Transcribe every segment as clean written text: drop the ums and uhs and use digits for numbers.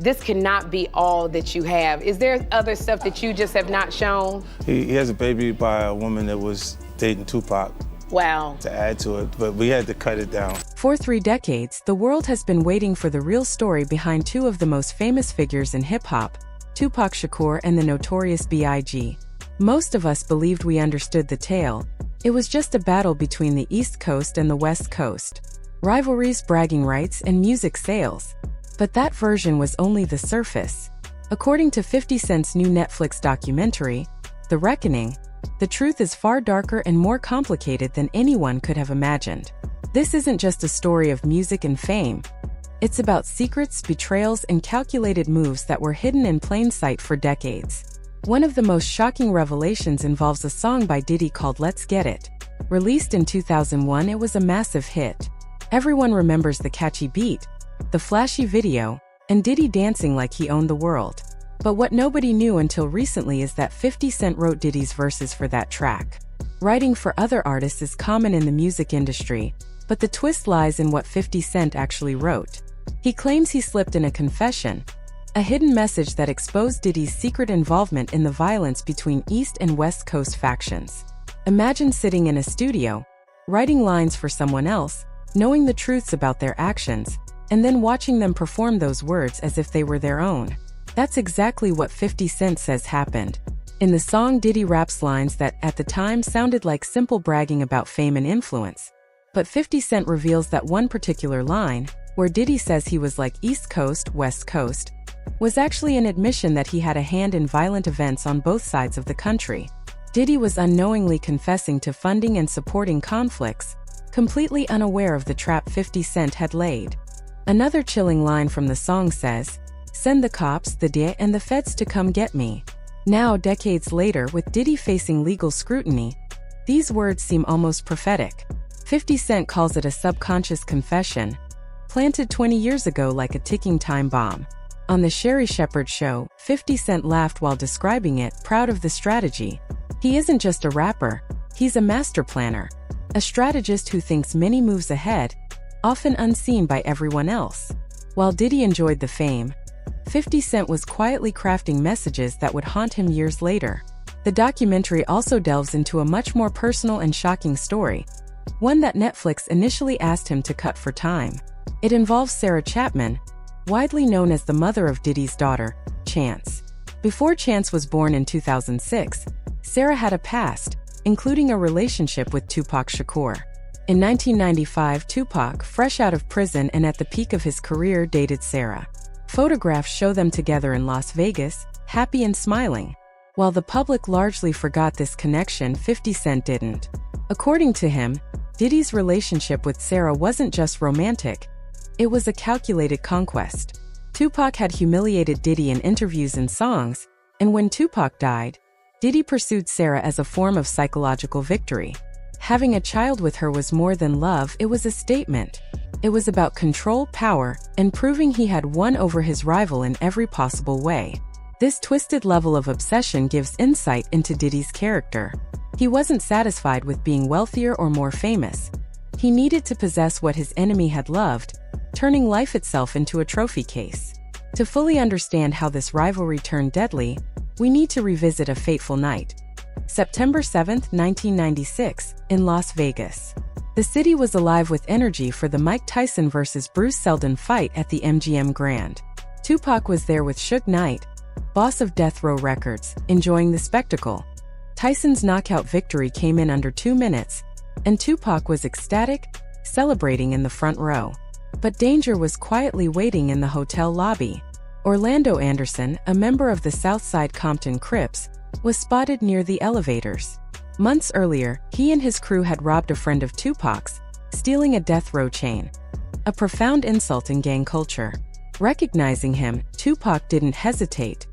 this cannot be all that you have. Is there other stuff that you just have not shown? He has a baby by a woman that was dating Tupac. Wow. To add to it, but we had to cut it down. For 3 decades, the world has been waiting for the real story behind 2 of the most famous figures in hip-hop, Tupac Shakur and the Notorious B.I.G. Most of us believed we understood the tale. It was just a battle between the East Coast and the West Coast. Rivalries, bragging rights, and music sales. But that version was only the surface. According to 50 Cent's new Netflix documentary, The Reckoning, the truth is far darker and more complicated than anyone could have imagined. This isn't just a story of music and fame. It's about secrets, betrayals, and calculated moves that were hidden in plain sight for decades. One of the most shocking revelations involves a song by Diddy called Let's Get It. Released in 2001, it was a massive hit. Everyone remembers the catchy beat, the flashy video, and Diddy dancing like he owned the world. But what nobody knew until recently is that 50 Cent wrote Diddy's verses for that track. Writing for other artists is common in the music industry, but the twist lies in what 50 Cent actually wrote. He claims he slipped in a confession, a hidden message that exposed Diddy's secret involvement in the violence between East and West Coast factions. Imagine sitting in a studio, writing lines for someone else, knowing the truths about their actions, and then watching them perform those words as if they were their own. That's exactly what 50 Cent says happened. In the song, Diddy raps lines that, at the time, sounded like simple bragging about fame and influence. But 50 Cent reveals that one particular line, where Diddy says he was like East Coast, West Coast, was actually an admission that he had a hand in violent events on both sides of the country. Diddy was unknowingly confessing to funding and supporting conflicts, completely unaware of the trap 50 Cent had laid. Another chilling line from the song says, "Send the cops, the DEA, and the feds to come get me." Now, decades later, with Diddy facing legal scrutiny, these words seem almost prophetic. 50 Cent calls it a subconscious confession, planted 20 years ago like a ticking time bomb. On the Sherry Shepherd show, 50 Cent laughed while describing it, proud of the strategy. He isn't just a rapper, he's a master planner, a strategist who thinks many moves ahead, often unseen by everyone else. While Diddy enjoyed the fame, 50 Cent was quietly crafting messages that would haunt him years later. The documentary also delves into a much more personal and shocking story, one that Netflix initially asked him to cut for time. It involves Sarah Chapman, widely known as the mother of Diddy's daughter, Chance. Before Chance was born in 2006, Sarah had a past, including a relationship with Tupac Shakur. In 1995, Tupac, fresh out of prison and at the peak of his career, dated Sarah. Photographs show them together in Las Vegas, happy and smiling. While the public largely forgot this connection, 50 Cent didn't. According to him, Diddy's relationship with Sarah wasn't just romantic, it was a calculated conquest. Tupac had humiliated Diddy in interviews and songs, and when Tupac died, Diddy pursued Sarah as a form of psychological victory. Having a child with her was more than love, it was a statement. It was about control, power, and proving he had won over his rival in every possible way. This twisted level of obsession gives insight into Diddy's character. He wasn't satisfied with being wealthier or more famous. He needed to possess what his enemy had loved, turning life itself into a trophy case. To fully understand how this rivalry turned deadly, we need to revisit a fateful night. September 7, 1996, in Las Vegas. The city was alive with energy for the Mike Tyson vs. Bruce Seldon fight at the MGM Grand. Tupac was there with Suge Knight, boss of Death Row Records, enjoying the spectacle. Tyson's knockout victory came in under 2 minutes, and Tupac was ecstatic, celebrating in the front row. But danger was quietly waiting in the hotel lobby. Orlando Anderson, a member of the Southside Compton Crips, was spotted near the elevators. Months earlier, he and his crew had robbed a friend of Tupac's, stealing a death row chain. A profound insult in gang culture. Recognizing him, Tupac didn't hesitate.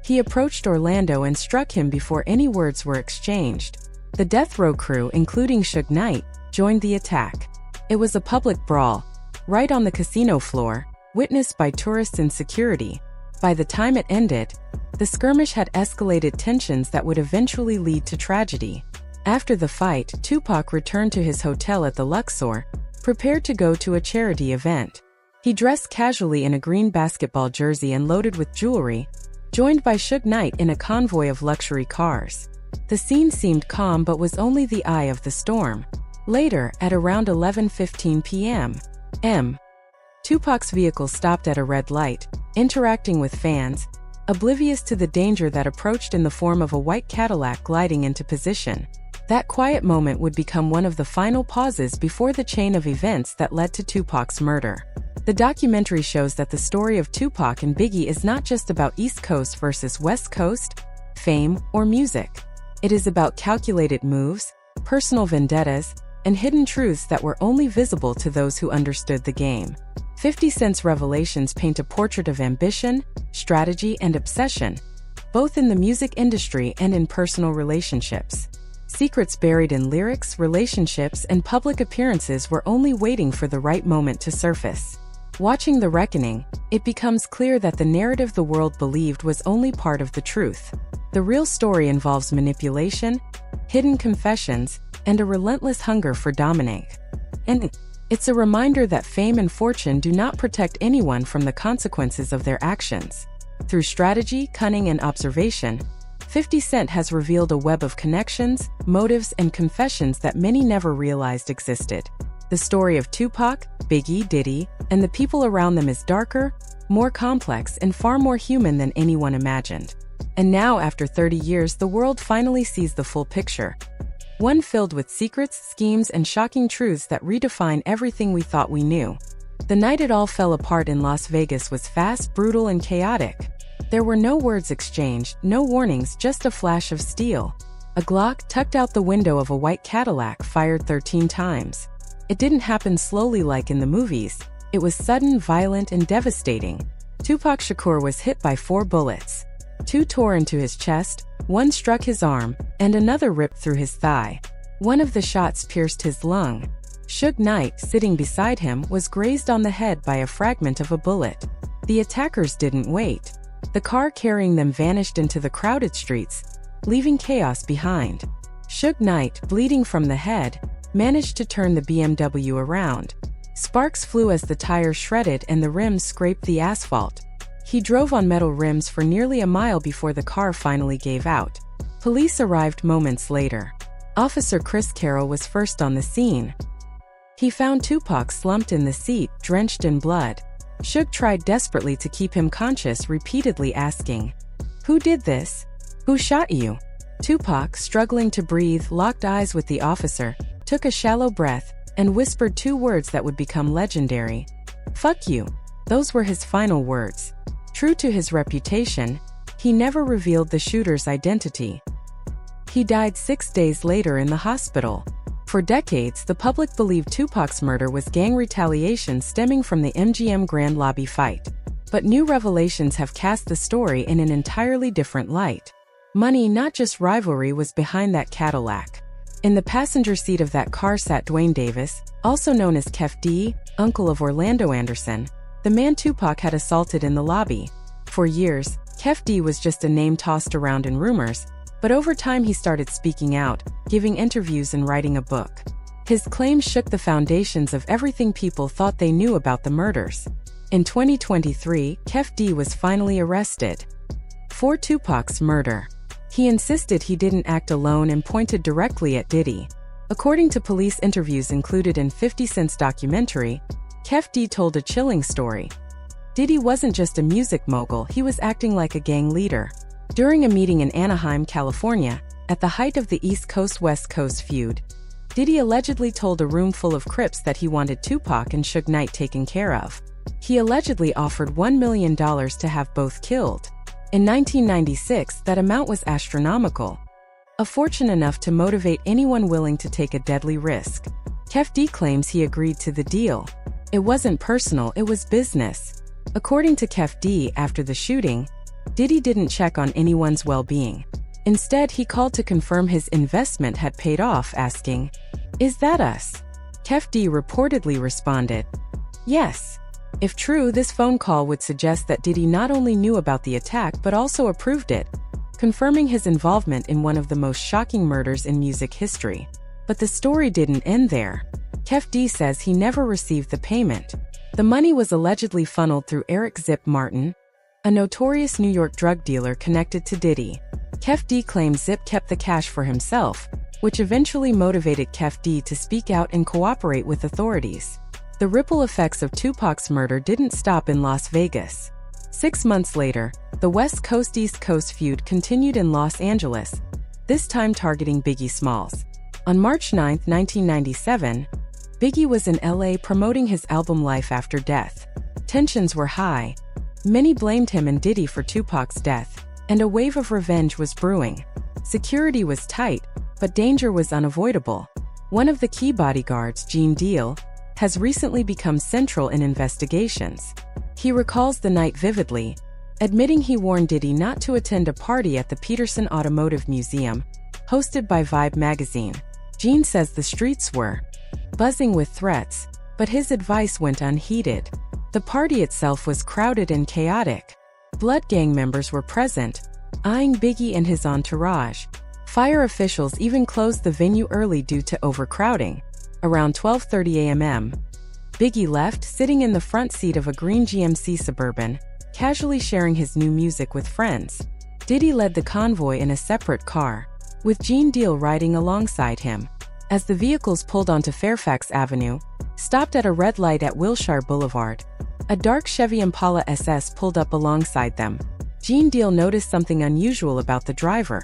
He approached Orlando and struck him before any words were exchanged. The death row crew, including Suge Knight, joined the attack. It was a public brawl, right on the casino floor, witnessed by tourists and security. By the time it ended, the skirmish had escalated tensions that would eventually lead to tragedy. After the fight, Tupac returned to his hotel at the Luxor, prepared to go to a charity event. He dressed casually in a green basketball jersey and loaded with jewelry, joined by Suge Knight in a convoy of luxury cars. The scene seemed calm but was only the eye of the storm. Later, at around 11:15 p.m., Tupac's vehicle stopped at a red light, interacting with fans, oblivious to the danger that approached in the form of a white Cadillac gliding into position. That quiet moment would become one of the final pauses before the chain of events that led to Tupac's murder. The documentary shows that the story of Tupac and Biggie is not just about East Coast versus West Coast, fame, or music. It is about calculated moves, personal vendettas, and hidden truths that were only visible to those who understood the game. 50 Cent's revelations paint a portrait of ambition, strategy, and obsession, both in the music industry and in personal relationships. Secrets buried in lyrics, relationships, and public appearances were only waiting for the right moment to surface. Watching The Reckoning, it becomes clear that the narrative the world believed was only part of the truth. The real story involves manipulation, hidden confessions, and a relentless hunger for dominance. And it's a reminder that fame and fortune do not protect anyone from the consequences of their actions. Through strategy, cunning, and observation, 50 Cent has revealed a web of connections, motives, and confessions that many never realized existed. The story of Tupac, Biggie, Diddy, and the people around them is darker, more complex, and far more human than anyone imagined. And now, after 30 years, the world finally sees the full picture. One filled with secrets, schemes, and shocking truths that redefine everything we thought we knew. The night it all fell apart in Las Vegas was fast, brutal, and chaotic. There were no words exchanged, no warnings, just a flash of steel. A Glock tucked out the window of a white Cadillac fired 13 times. It didn't happen slowly like in the movies. It was sudden, violent, and devastating. Tupac Shakur was hit by 4 bullets. 2 tore into his chest, 1 struck his arm, and another ripped through his thigh. One of the shots pierced his lung. Suge Knight, sitting beside him, was grazed on the head by a fragment of a bullet. The attackers didn't wait. The car carrying them vanished into the crowded streets, leaving chaos behind. Suge Knight, bleeding from the head, managed to turn the BMW around. Sparks flew as the tires shredded and the rims scraped the asphalt. He drove on metal rims for nearly a mile before the car finally gave out. Police arrived moments later. Officer Chris Carroll was first on the scene. He found Tupac slumped in the seat, drenched in blood. Suge tried desperately to keep him conscious, repeatedly asking, "Who did this? Who shot you?" Tupac, struggling to breathe, locked eyes with the officer, took a shallow breath, and whispered 2 words that would become legendary. "Fuck you." Those were his final words. True to his reputation, he never revealed the shooter's identity. He died 6 days later in the hospital. For decades, the public believed Tupac's murder was gang retaliation stemming from the MGM Grand Lobby fight. But new revelations have cast the story in an entirely different light. Money, not just rivalry, was behind that Cadillac. In the passenger seat of that car sat Dwayne Davis, also known as Kef D, uncle of Orlando Anderson, the man Tupac had assaulted in the lobby. For years, Kef D was just a name tossed around in rumors, but over time he started speaking out, giving interviews and writing a book. His claims shook the foundations of everything people thought they knew about the murders. In 2023, Kef D was finally arrested for Tupac's murder. He insisted he didn't act alone and pointed directly at Diddy. According to police interviews included in 50 Cent's documentary, Kef D told a chilling story. Diddy wasn't just a music mogul, he was acting like a gang leader. During a meeting in Anaheim, California, at the height of the East Coast-West Coast feud, Diddy allegedly told a room full of Crips that he wanted Tupac and Suge Knight taken care of. He allegedly offered $1 million to have both killed. In 1996, that amount was astronomical. A fortune enough to motivate anyone willing to take a deadly risk. Kef D claims he agreed to the deal. It wasn't personal, it was business. According to Kef D, after the shooting, Diddy didn't check on anyone's well-being. Instead, he called to confirm his investment had paid off, asking, "Is that us?" Kef D reportedly responded, "Yes." If true, this phone call would suggest that Diddy not only knew about the attack but also approved it, confirming his involvement in one of the most shocking murders in music history. But the story didn't end there. Kef D says he never received the payment. The money was allegedly funneled through Eric Zip Martin, a notorious New York drug dealer connected to Diddy. Kef D claims Zip kept the cash for himself, which eventually motivated Kef D to speak out and cooperate with authorities. The ripple effects of Tupac's murder didn't stop in Las Vegas. 6 months later, the West Coast-East Coast feud continued in Los Angeles, this time targeting Biggie Smalls. On March 9, 1997, Biggie was in LA promoting his album Life After Death. Tensions were high. Many blamed him and Diddy for Tupac's death, and a wave of revenge was brewing. Security was tight, but danger was unavoidable. One of the key bodyguards, Gene Deal, has recently become central in investigations. He recalls the night vividly, admitting he warned Diddy not to attend a party at the Peterson Automotive Museum, hosted by Vibe magazine. Gene says the streets were buzzing with threats, but his advice went unheeded. The party itself was crowded and chaotic. Blood gang members were present, eyeing Biggie and his entourage. Fire officials even closed the venue early due to overcrowding. Around 12:30 a.m., Biggie left, sitting in the front seat of a green GMC Suburban, casually sharing his new music with friends. Diddy led the convoy in a separate car, with Gene Deal riding alongside him. As the vehicles pulled onto Fairfax Avenue, stopped at a red light at Wilshire Boulevard, a dark Chevy Impala SS pulled up alongside them. Gene Deal noticed something unusual about the driver.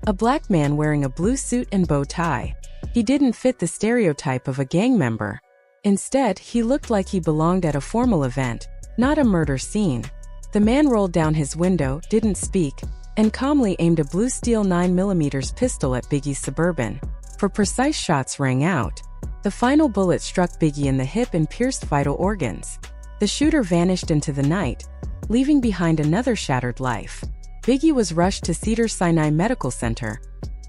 A black man wearing a blue suit and bow tie. He didn't fit the stereotype of a gang member. Instead, he looked like he belonged at a formal event, not a murder scene. The man rolled down his window, didn't speak, and calmly aimed a blue steel 9mm pistol at Biggie's Suburban. For precise shots rang out. The final bullet struck Biggie in the hip and pierced vital organs. The shooter vanished into the night, leaving behind another shattered life. Biggie was rushed to Cedars-Sinai Medical Center,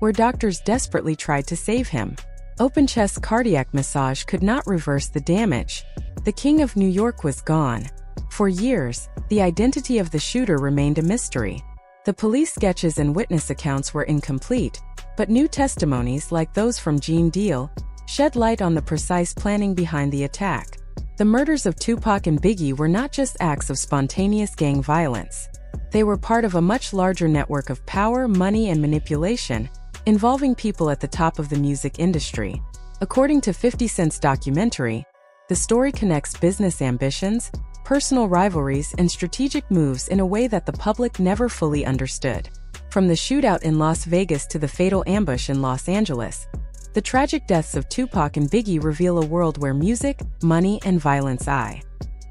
where doctors desperately tried to save him. Open-chest cardiac massage could not reverse the damage. The King of New York was gone. For years, the identity of the shooter remained a mystery. The police sketches and witness accounts were incomplete, but new testimonies like those from Gene Deal shed light on the precise planning behind the attack. The murders of Tupac and Biggie were not just acts of spontaneous gang violence. They were part of a much larger network of power, money, and manipulation, involving people at the top of the music industry. According to 50 Cent's documentary, the story connects business ambitions, personal rivalries, and strategic moves in a way that the public never fully understood. From the shootout in Las Vegas to the fatal ambush in Los Angeles, the tragic deaths of Tupac and Biggie reveal a world where music, money, and violence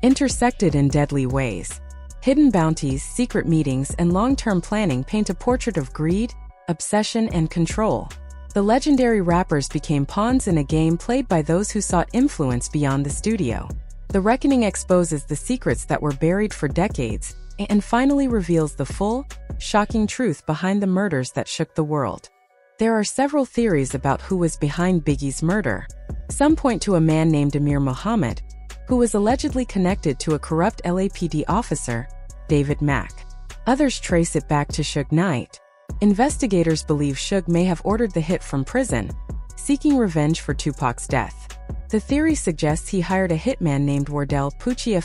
intersected in deadly ways. Hidden bounties, secret meetings, and long-term planning paint a portrait of greed, obsession, and control. The legendary rappers became pawns in a game played by those who sought influence beyond the studio. The reckoning exposes the secrets that were buried for decades and finally reveals the full, shocking truth behind the murders that shook the world. There are several theories about who was behind Biggie's murder. Some point to a man named Amir Muhammad, who was allegedly connected to a corrupt LAPD officer, David Mack. Others trace it back to Suge Knight. Investigators believe Suge may have ordered the hit from prison, seeking revenge for Tupac's death. The theory suggests he hired a hitman named Wardell Pucci,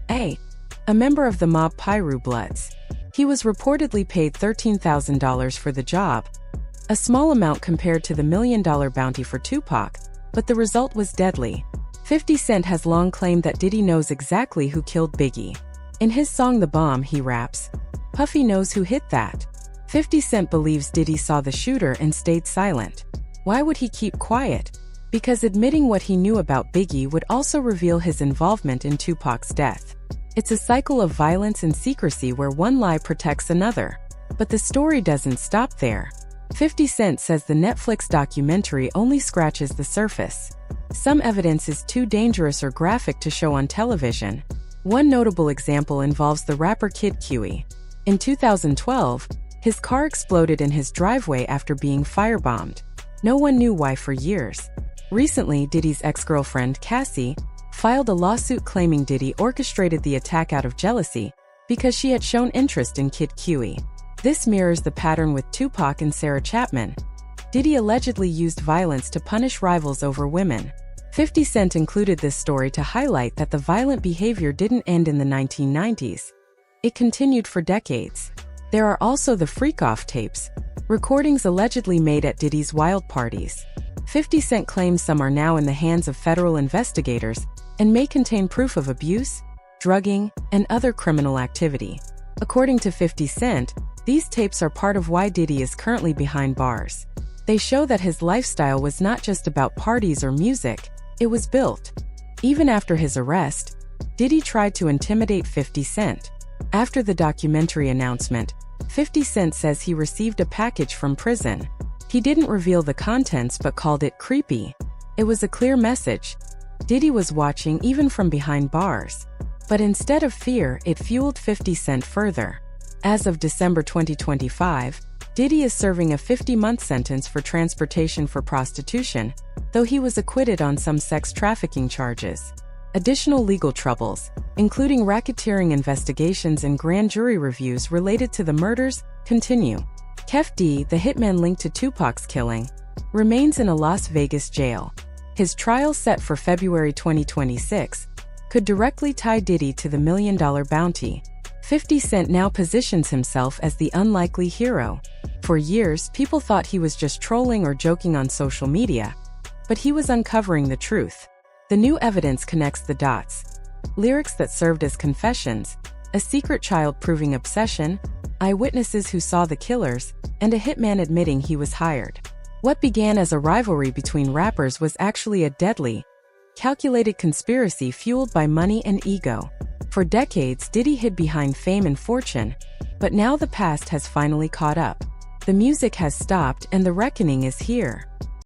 a member of the mob Piru Bloods. He was reportedly paid $13,000 for the job, a small amount compared to the $1 million bounty for Tupac, but the result was deadly. 50 Cent has long claimed that Diddy knows exactly who killed Biggie. In his song The Bomb, he raps, "Puffy knows who hit that." 50 Cent believes Diddy saw the shooter and stayed silent. Why would he keep quiet? Because admitting what he knew about Biggie would also reveal his involvement in Tupac's death. It's a cycle of violence and secrecy where one lie protects another. But the story doesn't stop there. 50 Cent says the Netflix documentary only scratches the surface. Some evidence is too dangerous or graphic to show on television. One notable example involves the rapper Kid Cudi. In 2012, his car exploded in his driveway after being firebombed. No one knew why for years. Recently, Diddy's ex-girlfriend, Cassie, filed a lawsuit claiming Diddy orchestrated the attack out of jealousy because she had shown interest in Kid Cudi. This mirrors the pattern with Tupac and Sarah Chapman. Diddy allegedly used violence to punish rivals over women. 50 Cent included this story to highlight that the violent behavior didn't end in the 1990s. It continued for decades. There are also the freak-off tapes, recordings allegedly made at Diddy's wild parties. 50 Cent claims some are now in the hands of federal investigators and may contain proof of abuse, drugging, and other criminal activity. According to 50 Cent, these tapes are part of why Diddy is currently behind bars. They show that his lifestyle was not just about parties or music, it was built. Even after his arrest, Diddy tried to intimidate 50 Cent. After the documentary announcement, 50 Cent says he received a package from prison. He didn't reveal the contents but called it creepy. It was a clear message. Diddy was watching even from behind bars. But instead of fear, it fueled 50 Cent further. As of December 2025, Diddy is serving a 50-month sentence for transportation for prostitution, though he was acquitted on some sex trafficking charges. Additional legal troubles, including racketeering investigations and grand jury reviews related to the murders, continue. Kef D, the hitman linked to Tupac's killing, remains in a Las Vegas jail. His trial, set for February 2026, could directly tie Diddy to the $1 million bounty. 50 Cent now positions himself as the unlikely hero. For years, people thought he was just trolling or joking on social media, but he was uncovering the truth. The new evidence connects the dots. Lyrics that served as confessions, a secret child proving obsession, eyewitnesses who saw the killers, and a hitman admitting he was hired. What began as a rivalry between rappers was actually a deadly, calculated conspiracy fueled by money and ego. For decades, Diddy hid behind fame and fortune, but now the past has finally caught up. The music has stopped and the reckoning is here.